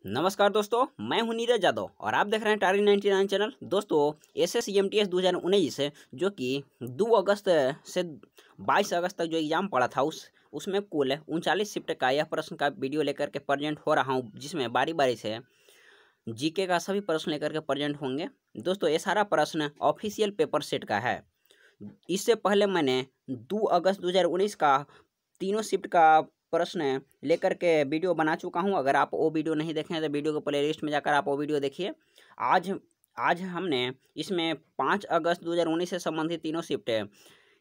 नमस्कार दोस्तों, मैं हूं नीरज यादव और आप देख रहे हैं टारगेट 99 चैनल। दोस्तों SSCMTS 2019 जो कि 2 अगस्त से 22 अगस्त तक जो एग्ज़ाम पड़ा था उसमें कुल 39 शिफ्ट का यह प्रश्न का वीडियो लेकर के प्रेजेंट हो रहा हूं, जिसमें बारी बारी से जीके का सभी प्रश्न लेकर के प्रेजेंट होंगे। दोस्तों ये सारा प्रश्न ऑफिशियल पेपर सेट का है। इससे पहले मैंने 2 अगस्त 2019 का तीनों शिफ्ट का प्रश्न लेकर के वीडियो बना चुका हूं। अगर आप वो वीडियो नहीं देखे हैं तो वीडियो के प्लेलिस्ट में जाकर आप वो वीडियो देखिए। आज हमने इसमें 5 अगस्त 2019 से संबंधित तीनों शिफ्ट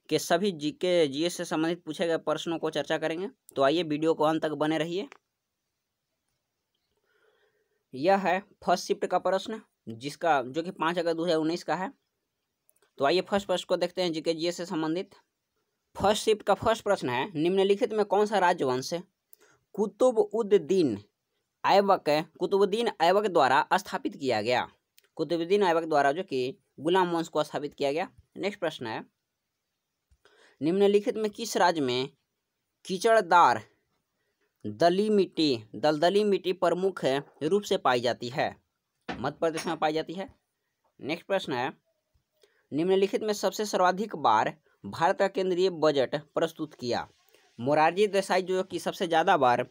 के सभी जीके जीएस से संबंधित पूछे गए प्रश्नों को चर्चा करेंगे। तो आइए वीडियो को अंत तक बने रहिए। यह है फर्स्ट शिफ्ट का प्रश्न जिसका जो कि 5 अगस्त 2019 का है। तो आइए फर्स्ट प्रश्न को देखते हैं जीके जीएस से संबंधित। फर्स्ट शिफ्ट का फर्स्ट प्रश्न है, निम्नलिखित में कौन सा राजवंश कुतुबुद्दीन ऐबक द्वारा स्थापित किया गया? कुतुबुद्दीन ऐबक द्वारा जो कि गुलाम वंश को स्थापित किया गया। नेक्स्ट प्रश्न है, निम्नलिखित में किस राज्य में कीचड़दार दलदली मिट्टी प्रमुख रूप से पाई जाती है? मध्य प्रदेश में पाई जाती है। नेक्स्ट प्रश्न है, निम्नलिखित में सबसे सर्वाधिक बार भारत का केंद्रीय बजट प्रस्तुत किया? मोरारजी देसाई जो कि सबसे ज़्यादा बार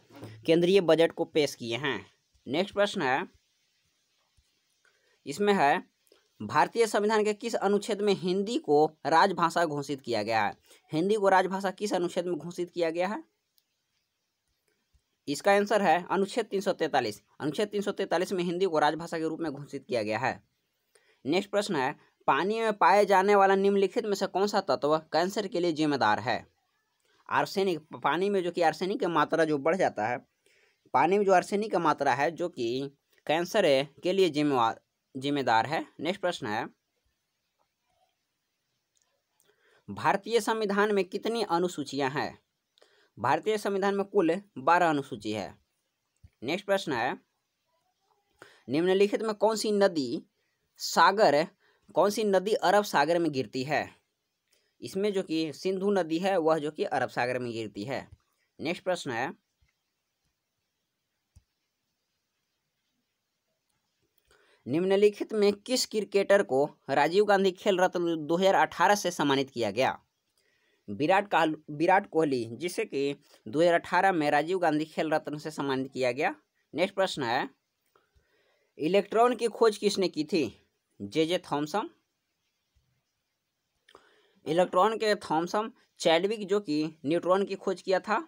केंद्रीय बजट को पेश किए हैं। नेक्स्ट प्रश्न है, इसमें है भारतीय संविधान के किस अनुच्छेद में हिंदी को राजभाषा घोषित किया गया है? हिंदी को राजभाषा किस अनुच्छेद में घोषित किया गया है? इसका आंसर है अनुच्छेद 343। अनुच्छेद 343 में हिंदी को राजभाषा के रूप में घोषित किया गया है। नेक्स्ट प्रश्न है, पानी में पाए जाने वाला निम्नलिखित में से कौन सा तत्व कैंसर के लिए जिम्मेदार है? आर्सेनिक। पानी में जो कि आर्सेनिक की मात्रा जो बढ़ जाता है, पानी में जो आर्सेनिक की मात्रा है जो कि कैंसर के लिए जिम्मेदार है। नेक्स्ट प्रश्न है, भारतीय संविधान में कितनी अनुसूचियां हैं? भारतीय संविधान में कुल 12 अनुसूची है। नेक्स्ट प्रश्न है, निम्नलिखित में कौन सी नदी अरब सागर में गिरती है? इसमें जो कि सिंधु नदी है वह जो कि अरब सागर में गिरती है। नेक्स्ट प्रश्न है, निम्नलिखित में किस क्रिकेटर को राजीव गांधी खेल रत्न 2018 से सम्मानित किया गया? विराट कोहली, जिसे कि 2018 में राजीव गांधी खेल रत्न से सम्मानित किया गया। नेक्स्ट प्रश्न है, इलेक्ट्रॉन की खोज किसने की थी? J Thomson. इलेक्ट्रॉन के थॉमसन। चैडविक जो कि न्यूट्रॉन की खोज किया था।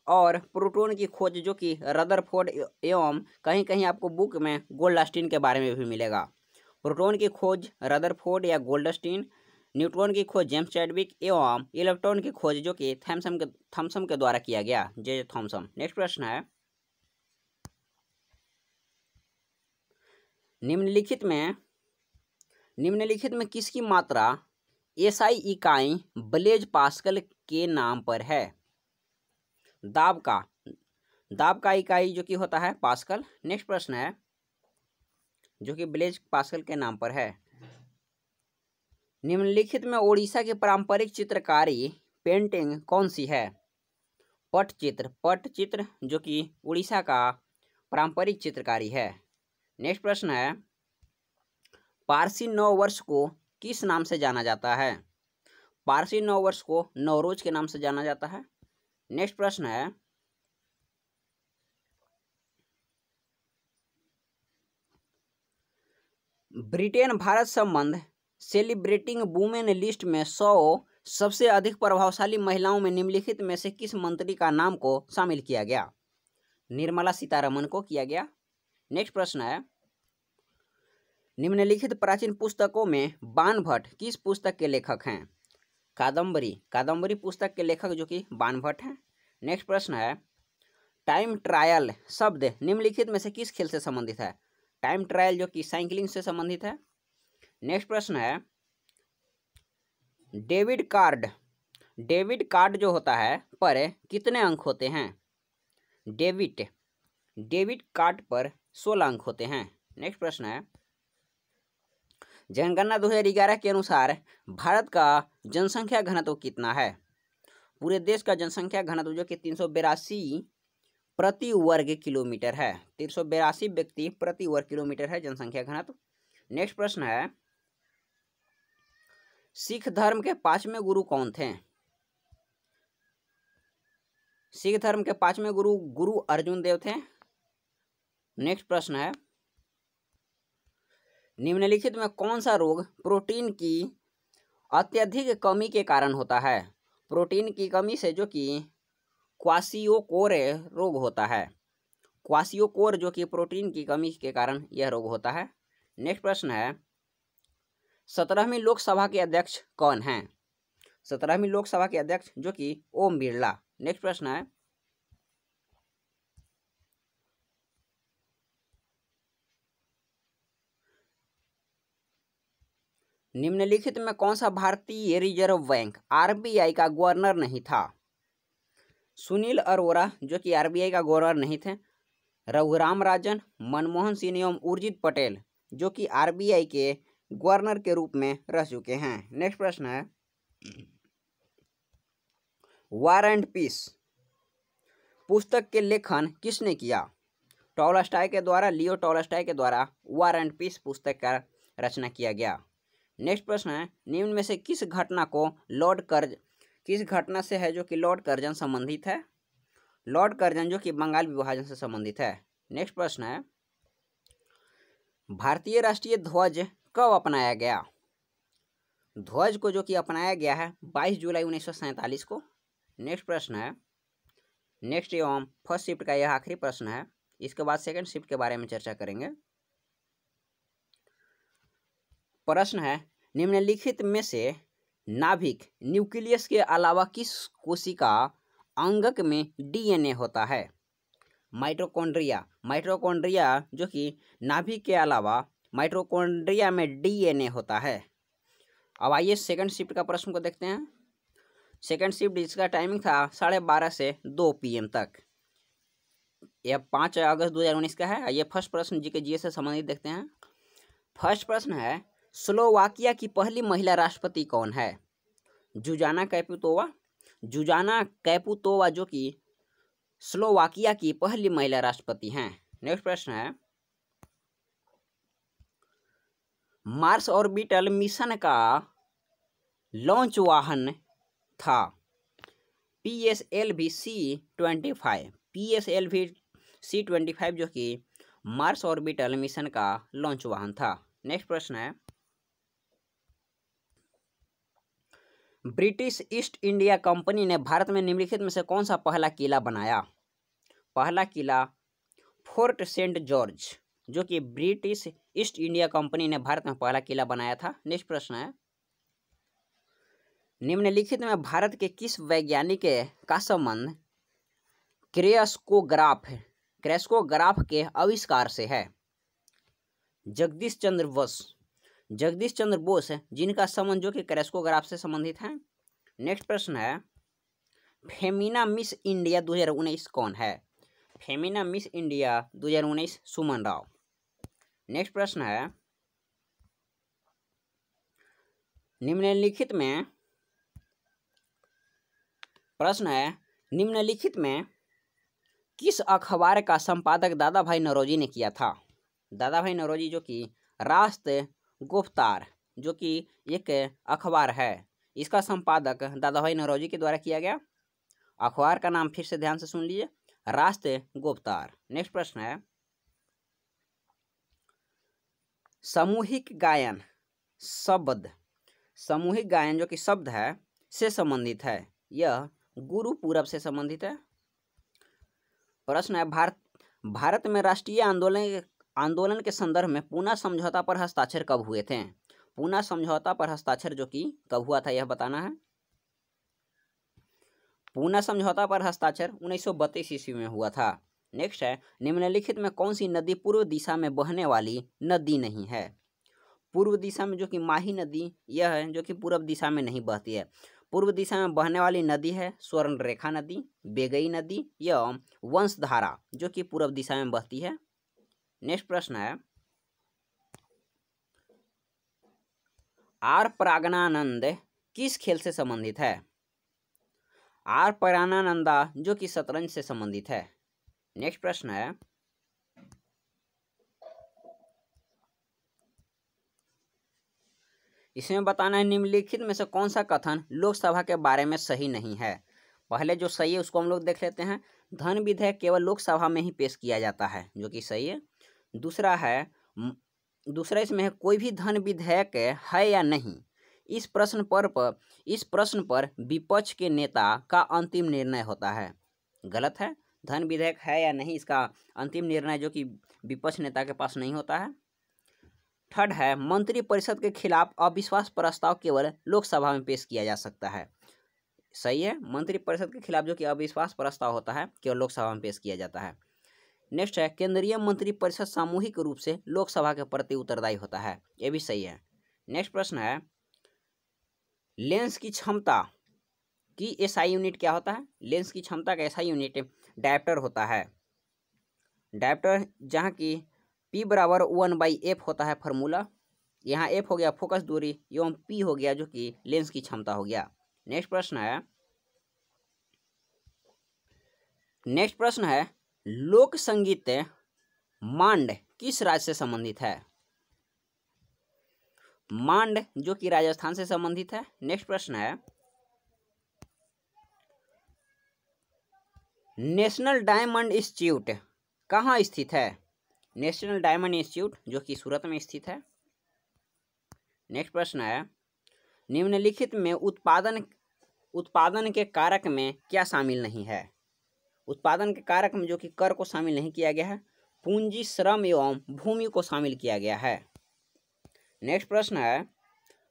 और प्रोटॉन की खोज जो कि रदरफोर्ड एवं कहीं कहीं आपको बुक में गोल्डस्टीन के बारे में भी मिलेगा। प्रोटॉन की खोज रदरफोर्ड या गोल्डस्टीन, न्यूट्रॉन की खोज जेम्स चैडविक एवं इलेक्ट्रॉन की खोज जो कि थॉमसन के द्वारा किया गया, जे थॉमसन। नेक्स्ट प्रश्न है, निम्नलिखित में किसकी मात्रा एसआई इकाई ब्लेज पास्कल के नाम पर है? दाब का इकाई जो कि होता है पास्कल। नेक्स्ट प्रश्न है, जो कि ब्लेज पास्कल के नाम पर है। निम्नलिखित में ओडिशा की पारंपरिक चित्रकारी पेंटिंग कौन सी है? पटचित्र जो कि उड़ीसा का पारंपरिक चित्रकारी है। नेक्स्ट प्रश्न है, पारसी नव वर्ष को किस नाम से जाना जाता है? पारसी नव वर्ष को नवरोज के नाम से जाना जाता है। नेक्स्ट प्रश्न है, ब्रिटेन भारत संबंध सेलिब्रेटिंग वुमेन लिस्ट में 100 सबसे अधिक प्रभावशाली महिलाओं में निम्नलिखित में से किस मंत्री का नाम को शामिल किया गया? निर्मला सीतारमण को किया गया। नेक्स्ट प्रश्न है, निम्नलिखित प्राचीन पुस्तकों में बाणभट्ट किस पुस्तक के लेखक हैं? कादम्बरी पुस्तक के लेखक जो कि बाणभट्ट हैं। नेक्स्ट प्रश्न है, टाइम ट्रायल शब्द निम्नलिखित में से किस खेल से संबंधित है? टाइम ट्रायल जो कि साइकिलिंग से संबंधित है। नेक्स्ट प्रश्न है, डेबिट कार्ड जो होता है पर कितने अंक होते हैं? डेबिट कार्ड पर 16 अंक होते हैं। नेक्स्ट प्रश्न है, जनगणना 2011 के अनुसार भारत का जनसंख्या घनत्व कितना है? पूरे देश का जनसंख्या घनत्व जो कि प्रति वर्ग किलोमीटर है। 382 व्यक्ति प्रति वर्ग किलोमीटर है जनसंख्या घनत्व। नेक्स्ट प्रश्न है, सिख धर्म के 5वें गुरु कौन थे? सिख धर्म के 5वें गुरु गुरु अर्जुन देव थे। नेक्स्ट प्रश्न है, निम्नलिखित में कौन सा रोग प्रोटीन की अत्यधिक कमी के कारण होता है? प्रोटीन की कमी से जो कि क्वाशियोकोर रोग होता है। क्वाशियोकोर जो कि प्रोटीन की कमी के कारण यह रोग होता है। नेक्स्ट प्रश्न है, 17वीं लोकसभा के अध्यक्ष कौन हैं? 17वीं लोकसभा के अध्यक्ष जो कि ओम बिरला। नेक्स्ट प्रश्न है, निम्नलिखित में कौन सा भारतीय रिजर्व बैंक आरबीआई का गवर्नर नहीं था? सुनील अरोड़ा जो कि आरबीआई का गवर्नर नहीं थे। रघुराम राजन, मनमोहन सिंह एवं उर्जित पटेल जो कि आरबीआई के गवर्नर के रूप में रह चुके हैं। नेक्स्ट प्रश्न है, वॉर एंड पीस पुस्तक के लेखन किसने किया? टॉलस्टॉय के द्वारा, लियो टॉलस्टॉय के द्वारा वॉर एंड पीस पुस्तक का रचना किया गया। नेक्स्ट प्रश्न है, निम्न में से किस घटना से है जो कि लॉर्ड कर्जन संबंधित है? लॉर्ड कर्जन जो कि बंगाल विभाजन से संबंधित है। नेक्स्ट प्रश्न है, भारतीय राष्ट्रीय ध्वज कब अपनाया गया? ध्वज को जो कि अपनाया गया है 22 जुलाई 1947 को। नेक्स्ट प्रश्न है, नेक्स्ट एवं फर्स्ट शिफ्ट का यह आखिरी प्रश्न है, इसके बाद सेकंड शिफ्ट के बारे में चर्चा करेंगे। प्रश्न है, निम्नलिखित में से नाभिक न्यूक्लियस के अलावा किस कोशिका अंगक में डीएनए होता है? माइटोकॉन्ड्रिया। माइटोकॉन्ड्रिया जो कि नाभिक के अलावा माइटोकॉन्ड्रिया में डीएनए होता है। अब आइए सेकंड शिफ्ट का प्रश्न को देखते हैं। सेकंड शिफ्ट जिसका टाइमिंग था 12:30 से 2 PM तक। यह 5 अगस्त 2019 का है। आइए फर्स्ट प्रश्न जीके से संबंधित देखते हैं। फर्स्ट प्रश्न है, स्लोवाकिया की पहली महिला राष्ट्रपति कौन है? जुजाना कैपुतोवा। जुजाना कैपुतोवा जो कि स्लोवाकिया की पहली महिला राष्ट्रपति हैं। नेक्स्ट प्रश्न है, मार्स ऑर्बिटल मिशन का लॉन्च वाहन था PSLV C-25। PSLV C-25 जो कि मार्स ऑर्बिटल मिशन का लॉन्च वाहन था। नेक्स्ट प्रश्न है, ब्रिटिश ईस्ट इंडिया कंपनी ने भारत में निम्नलिखित में से कौन सा पहला किला बनाया? पहला किला फोर्ट सेंट जॉर्ज जो कि ब्रिटिश ईस्ट इंडिया कंपनी ने भारत में पहला किला बनाया था। नेक्स्ट प्रश्न है, निम्नलिखित में भारत के किस वैज्ञानिक का संबंध क्रेस्कोग्राफ के आविष्कार से है? जगदीश चंद्र बोस जिनका संबंध जो कि क्रेस्कोग्राफ से संबंधित है। नेक्स्ट प्रश्न है, फेमिना मिस इंडिया 2019 कौन है? फेमिना मिस इंडिया 2019 सुमन राव। नेक्स्ट प्रश्न है, निम्नलिखित में किस अखबार का संपादक दादा भाई नौरोजी ने किया था? दादा भाई नौरोजी जो कि राष्ट्र गुफ्तार जो कि एक अखबार है, इसका संपादक दादा भाई नौरोजी के द्वारा किया गया। अखबार का नाम फिर से ध्यान से सुन लीजिए, राष्ट्र गुफ्तार। नेक्स्ट प्रश्न है, सामूहिक गायन जो कि शब्द है से संबंधित है, यह गुरु पूरब से संबंधित है। प्रश्न है, भारत में राष्ट्रीय आंदोलन के संदर्भ में पूना समझौता पर हस्ताक्षर कब हुए थे? पूना समझौता पर हस्ताक्षर जो कि कब हुआ था यह बताना है। पूना समझौता पर हस्ताक्षर 1932 ईस्वी में हुआ था। नेक्स्ट है, निम्नलिखित में कौन सी नदी पूर्व दिशा में बहने वाली नदी नहीं है? पूर्व दिशा में जो कि माही नदी यह है जो कि पूर्व दिशा में नहीं बहती है। पूर्व दिशा में बहने वाली नदी है स्वर्ण रेखा नदी, बेगई नदी या वंशधारा जो कि पूर्व दिशा में बहती है। नेक्स्ट प्रश्न है, आर प्राज्ञानंद किस खेल से संबंधित है? आर प्राज्ञानंदा जो कि शतरंज से संबंधित है। नेक्स्ट प्रश्न है, इसमें बताना है निम्नलिखित में से कौन सा कथन लोकसभा के बारे में सही नहीं है। पहले जो सही है उसको हम लोग देख लेते हैं। धन विधेयक केवल लोकसभा में ही पेश किया जाता है, जो कि सही है। दूसरा इसमें है, कोई भी धन विधेयक है या नहीं, इस प्रश्न पर विपक्ष के नेता का अंतिम निर्णय होता है। गलत है। धन विधेयक है या नहीं, इसका अंतिम निर्णय जो कि विपक्ष नेता के पास नहीं होता है। थर्ड है, मंत्रिपरिषद के खिलाफ अविश्वास प्रस्ताव केवल लोकसभा में पेश किया जा सकता है। सही है। मंत्रिपरिषद के खिलाफ जो कि अविश्वास प्रस्ताव होता है केवल लोकसभा में पेश किया जाता है। नेक्स्ट है, केंद्रीय मंत्रिपरिषद सामूहिक रूप से लोकसभा के प्रति उत्तरदायी होता है। ये भी सही है। नेक्स्ट प्रश्न है, लेंस की क्षमता की एसआई यूनिट क्या होता है। लेंस की क्षमता का एसआई यूनिट डायप्टर होता है। डायप्टर जहाँ की P बराबर 1/f होता है फार्मूला। यहाँ f हो गया फोकस दूरी एवं P हो गया जो कि लेंस की क्षमता हो गया। नेक्स्ट प्रश्न है, लोक संगीत मांड किस राज्य से संबंधित है। मांड जो कि राजस्थान से संबंधित है। नेक्स्ट प्रश्न है, नेशनल डायमंड इंस्टीट्यूट कहाँ स्थित है। नेशनल डायमंड इंस्टीट्यूट जो कि सूरत में स्थित है। नेक्स्ट प्रश्न है, निम्नलिखित में उत्पादन के कारक में क्या शामिल नहीं है। उत्पादन के कारक में जो कि कर को शामिल नहीं किया गया है, पूंजी, श्रम एवं भूमि को शामिल किया गया है। नेक्स्ट प्रश्न है,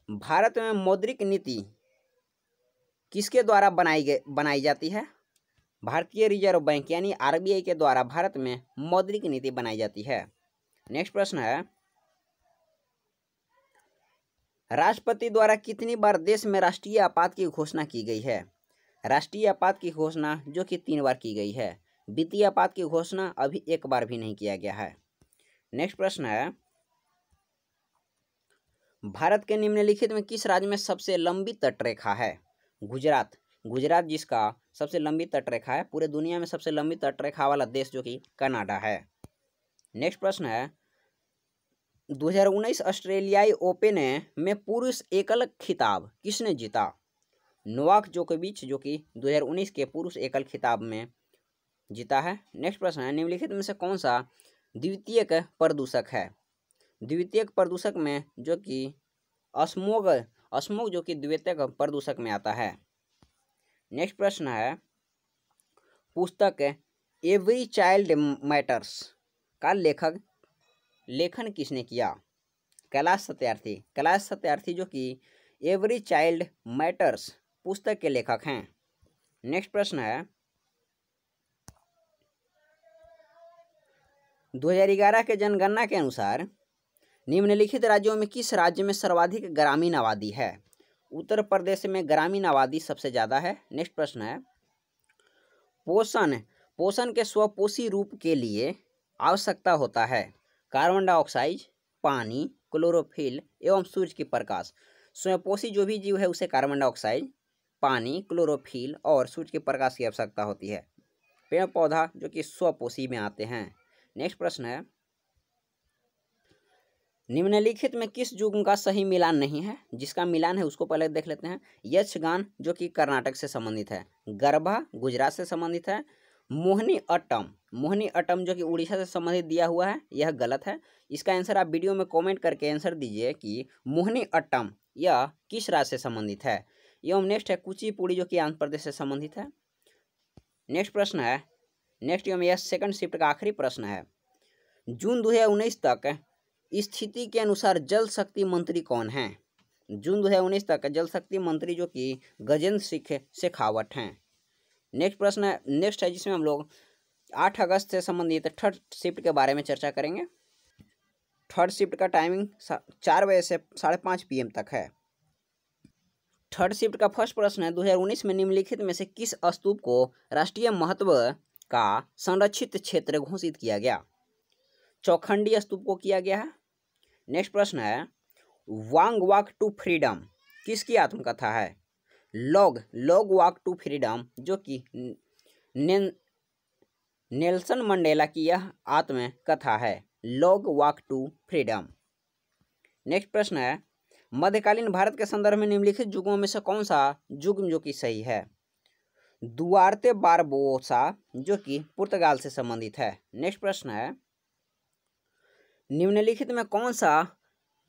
भारत में मौद्रिक नीति किसके द्वारा बनाई जाती है। भारतीय रिजर्व बैंक यानी आरबीआई के द्वारा भारत में मौद्रिक नीति बनाई जाती है। नेक्स्ट प्रश्न है, राष्ट्रपति द्वारा कितनी बार देश में राष्ट्रीय आपात की घोषणा की गई है। राष्ट्रीय आपात की घोषणा जो कि 3 बार की गई है। वित्तीय आपात की घोषणा अभी 1 बार भी नहीं किया गया है। नेक्स्ट प्रश्न है, भारत के निम्नलिखित में किस राज्य में सबसे लंबी तटरेखा है। गुजरात जिसका सबसे लंबी तटरेखा है। पूरे दुनिया में सबसे लंबी तटरेखा वाला देश जो कि कनाडा है। नेक्स्ट प्रश्न है, 2019 ऑस्ट्रेलियाई ओपन में पुरुष एकल खिताब किसने जीता। नोवाक जोकोविच जो कि 2019 के पुरुष एकल खिताब में जीता है। नेक्स्ट प्रश्न है, निम्नलिखित में से कौन सा द्वितीयक प्रदूषक है। द्वितीयक प्रदूषक में जो कि स्मोग जो कि द्वितीयक प्रदूषक में आता है। नेक्स्ट प्रश्न है, पुस्तक एवरी चाइल्ड मैटर्स का लेखन किसने किया। कैलाश सत्यार्थी जो कि एवरी चाइल्ड मैटर्स पुस्तक के लेखक हैं। नेक्स्ट प्रश्न है, 2011 के जनगणना के अनुसार निम्नलिखित राज्यों में किस राज्य में सर्वाधिक ग्रामीण आबादी है। उत्तर प्रदेश में ग्रामीण आबादी सबसे ज़्यादा है। नेक्स्ट प्रश्न है, पोषण के स्वपोषी रूप के लिए आवश्यकता होता है कार्बन डाइऑक्साइड, पानी, क्लोरोफिल एवं सूर्य की प्रकाश। स्वपोषी जो भी जीव है उसे कार्बन डाइऑक्साइड, पानी, क्लोरोफिल और सूर्य के प्रकाश की आवश्यकता होती है। पेड़ पौधा जो कि स्वपोषी में आते हैं। नेक्स्ट प्रश्न है, निम्नलिखित में किस युग्म का सही मिलान नहीं है। जिसका मिलान है उसको पहले देख लेते हैं। यक्षगान जो कि कर्नाटक से संबंधित है। गरबा गुजरात से संबंधित है। मोहिनी अट्टम जो कि उड़ीसा से संबंधित दिया हुआ है, यह गलत है। इसका आंसर आप वीडियो में कमेंट करके आंसर दीजिए कि मोहिनी अट्टम यह किस राज्य से संबंधित है। एवं नेक्स्ट है कुचिपुड़ी जो कि आंध्र प्रदेश से संबंधित है। नेक्स्ट प्रश्न है, नेक्स्ट एवं यह सेकंड शिफ्ट का आखिरी प्रश्न है। जून 2019 तक स्थिति के अनुसार जल शक्ति मंत्री कौन हैं। जून 2019 तक जल शक्ति मंत्री जो कि गजेंद्र सिंह शेखावत हैं। नेक्स्ट है जिसमें हम लोग 8 अगस्त से संबंधित थर्ड शिफ्ट के बारे में चर्चा करेंगे। थर्ड शिफ्ट का टाइमिंग 4 बजे से 5:30 PM तक है। थर्ड शिफ्ट का फर्स्ट प्रश्न है, 2019 में निम्नलिखित में से किस स्तूप को राष्ट्रीय महत्व का संरक्षित क्षेत्र घोषित किया गया। चौखंडी स्तूप को किया गया है। नेक्स्ट प्रश्न है, लॉन्ग वॉक टू फ्रीडम किसकी आत्मकथा है। लॉन्ग वॉक टू फ्रीडम जो कि नेल्सन मंडेला की यह आत्मकथा है। Long walk to freedom. Next प्रश्न है, मध्यकालीन भारत के संदर्भ में निम्नलिखित युगों में से कौन सा युग जो कि सही है? दुआर्ते बारबोसा जो कि पुर्तगाल से संबंधित है। नेक्स्ट प्रश्न है, निम्नलिखित में कौन सा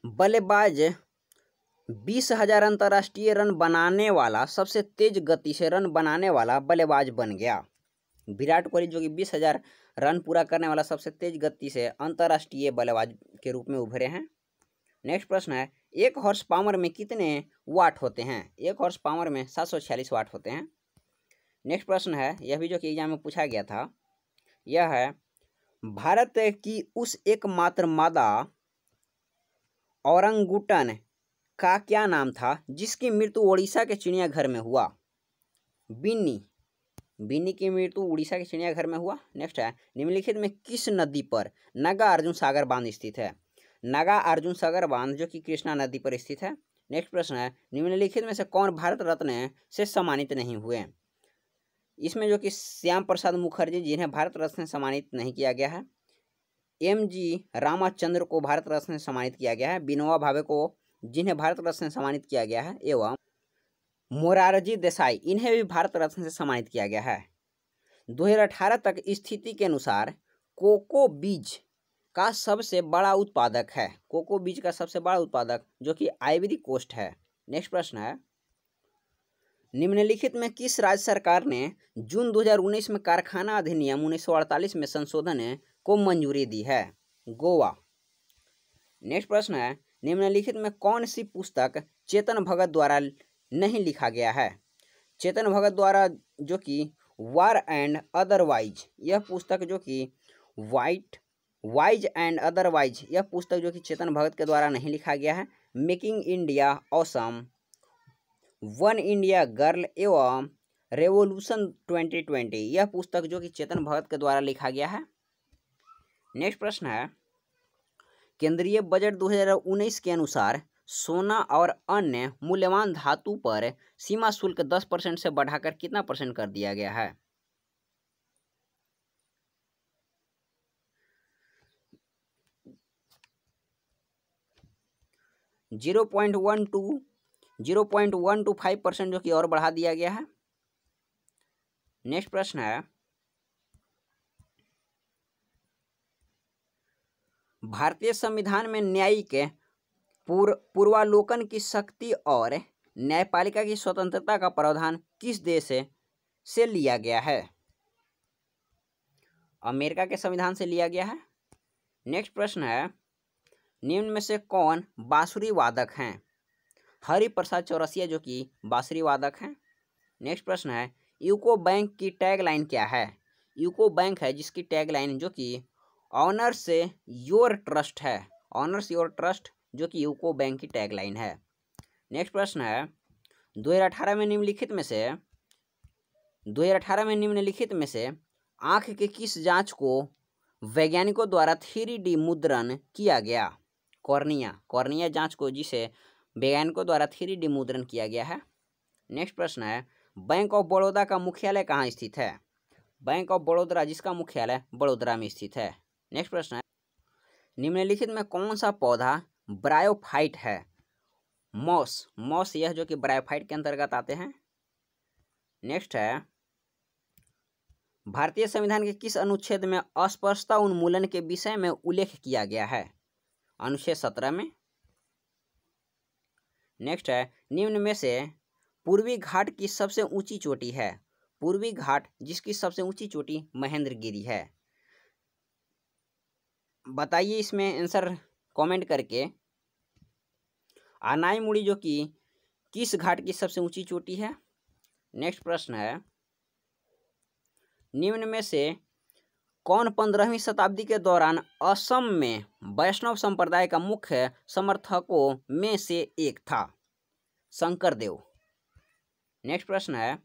बल्लेबाज 20,000 अंतर्राष्ट्रीय रन बनाने वाला सबसे तेज गति से रन बनाने वाला बल्लेबाज बन गया? विराट कोहली जो कि 20,000 रन पूरा करने वाला सबसे तेज गति से अंतर्राष्ट्रीय बल्लेबाज के रूप में उभरे हैं। नेक्स्ट प्रश्न है, एक हॉर्स पावर में कितने वाट होते हैं? एक हॉर्स पावर में 746 वाट होते हैं। नेक्स्ट प्रश्न है, यह भी जो कि एग्जाम में पूछा गया था, यह है, भारत की उस एकमात्र मादा औरंगुटन का क्या नाम था जिसकी मृत्यु ओडिशा के चिड़ियाघर में हुआ? बिन्नी। बिन्नी की मृत्यु उड़ीसा के चिड़ियाघर में हुआ। नेक्स्ट है, निम्नलिखित में किस नदी पर नागार्जुन सागर बांध स्थित है? नागार्जुन सागर बांध जो कि कृष्णा नदी पर स्थित है। नेक्स्ट प्रश्न है, निम्नलिखित में से कौन भारत रत्न से सम्मानित नहीं हुए? इसमें जो कि श्याम प्रसाद मुखर्जी जिन्हें भारत रत्न से सम्मानित नहीं किया गया है, एम.जी. रामचंद्र को भारत रत्न से सम्मानित किया गया है, विनोबा भावे को जिन्हें भारत रत्न से सम्मानित किया गया है, एवं मोरारजी देसाई इन्हें भी भारत रत्न से सम्मानित किया गया है। 2018 तक स्थिति के अनुसार कोको बीज का सबसे बड़ा उत्पादक है। कोको बीज का सबसे बड़ा उत्पादक जो कि आइवरी कोस्ट है। नेक्स्ट प्रश्न है, निम्नलिखित में किस राज्य सरकार ने जून 2019 में कारखाना अधिनियम 1948 में संशोधन को मंजूरी दी है? गोवा। नेक्स्ट प्रश्न है, निम्नलिखित में कौन सी पुस्तक चेतन भगत द्वारा नहीं लिखा गया है? चेतन भगत द्वारा जो कि वार एंड अदरवाइज यह पुस्तक जो कि वाइज एंड अदरवाइज यह पुस्तक जो कि चेतन भगत के द्वारा नहीं लिखा गया है। Making India awesome, one India girl एवं रेवोल्यूशन 2020 यह पुस्तक जो कि चेतन भगत के द्वारा लिखा गया है। नेक्स्ट प्रश्न है, केंद्रीय बजट 2019 के अनुसार सोना और अन्य मूल्यवान धातु पर सीमा शुल्क 10% से बढ़ाकर कितना % कर दिया गया है? 0.125% जो कि और बढ़ा दिया गया है। नेक्स्ट प्रश्न है, भारतीय संविधान में न्यायिक पूर्वालोकन की शक्ति और न्यायपालिका की स्वतंत्रता का प्रावधान किस देश से लिया गया है? अमेरिका के संविधान से लिया गया है। नेक्स्ट प्रश्न है, निम्न में से कौन बांसुरी वादक हैं? हरि प्रसाद चौरसिया जो कि बांसुरी वादक हैं। नेक्स्ट प्रश्न है, यूको बैंक की टैगलाइन क्या है? यूको बैंक है जिसकी टैगलाइन जो कि ऑनर्स योर ट्रस्ट है। ऑनर्स योर ट्रस्ट जो कि यूको बैंक की टैगलाइन है। नेक्स्ट प्रश्न है, 2018 में निम्नलिखित में से आँख के किस जांच को वैज्ञानिकों द्वारा 3D मुद्रण किया गया? कॉर्निया जांच को जिसे वैज्ञानिकों द्वारा 3D मुद्रण किया गया है। नेक्स्ट प्रश्न है, बैंक ऑफ बड़ौदा का मुख्यालय कहाँ स्थित है? बैंक ऑफ बड़ौदा जिसका मुख्यालय बड़ोदरा में स्थित है। नेक्स्ट प्रश्न है, निम्नलिखित में कौन सा पौधा ब्रायोफाइट है? मॉस यह जो कि ब्रायोफाइट के अंतर्गत आते हैं। नेक्स्ट है, भारतीय संविधान के किस अनुच्छेद में अस्पृश्यता उन्मूलन के विषय में उल्लेख किया गया है? अनुच्छेद 17 में। नेक्स्ट है, निम्न में से पूर्वी घाट की सबसे ऊंची चोटी है? पूर्वी घाट जिसकी सबसे ऊंची चोटी महेंद्रगिरी है। बताइए इसमें आंसर कमेंट करके। आनाईमुड़ी जो कि किस घाट की सबसे ऊंची चोटी है? नेक्स्ट प्रश्न है, निम्न में से कौन 15वीं शताब्दी के दौरान असम में वैष्णव संप्रदाय का मुख्य समर्थकों में से एक था? शंकरदेव। नेक्स्ट प्रश्न है,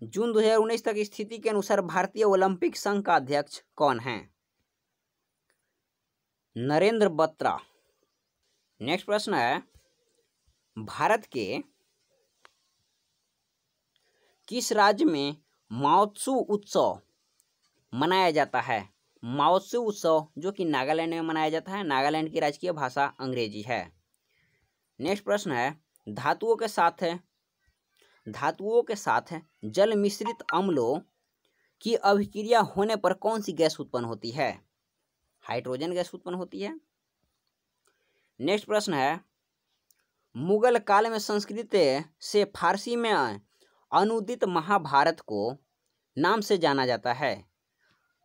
जून 2019 तक स्थिति के अनुसार भारतीय ओलंपिक संघ का अध्यक्ष कौन है? नरेंद्र बत्रा। नेक्स्ट प्रश्न है, भारत के किस राज्य में महोत्सव उत्सव मनाया जाता है? माओत्सु उत्सव जो कि नागालैंड में मनाया जाता है। नागालैंड की राजकीय भाषा अंग्रेजी है। नेक्स्ट प्रश्न है, धातुओं के साथ जल मिश्रित अम्लों की अभिक्रिया होने पर कौन सी गैस उत्पन्न होती है? हाइड्रोजन गैस उत्पन्न होती है। नेक्स्ट प्रश्न है, मुगल काल में संस्कृत से फारसी में अनुदित महाभारत को नाम से जाना जाता है?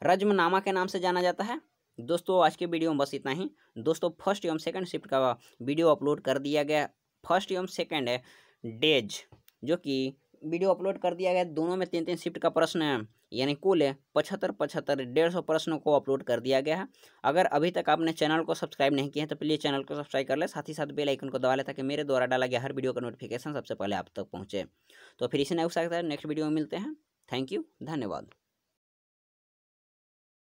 रज्मनामा के नाम से जाना जाता है। दोस्तों आज के वीडियो में बस इतना ही। दोस्तों फर्स्ट एवं सेकंड शिफ्ट का वीडियो अपलोड कर दिया गया। फर्स्ट एवं सेकंड डेज जो कि वीडियो अपलोड कर दिया गया, दोनों में 3-3 शिफ्ट का प्रश्न यानी कुल 75 150 प्रश्नों को अपलोड कर दिया गया है। अगर अभी तक आपने चैनल को सब्सक्राइब नहीं किया है तो प्लीज़ चैनल को सब्सक्राइब कर ले, साथ ही साथ बेल आइकन को दबा ले ताकि मेरे द्वारा डाला गया हर वीडियो का नोटिफिकेशन सबसे पहले आप तक पहुँचे। तो फिर इसी नहीं हो सकता है, नेक्स्ट वीडियो में मिलते हैं। थैंक यू, धन्यवाद।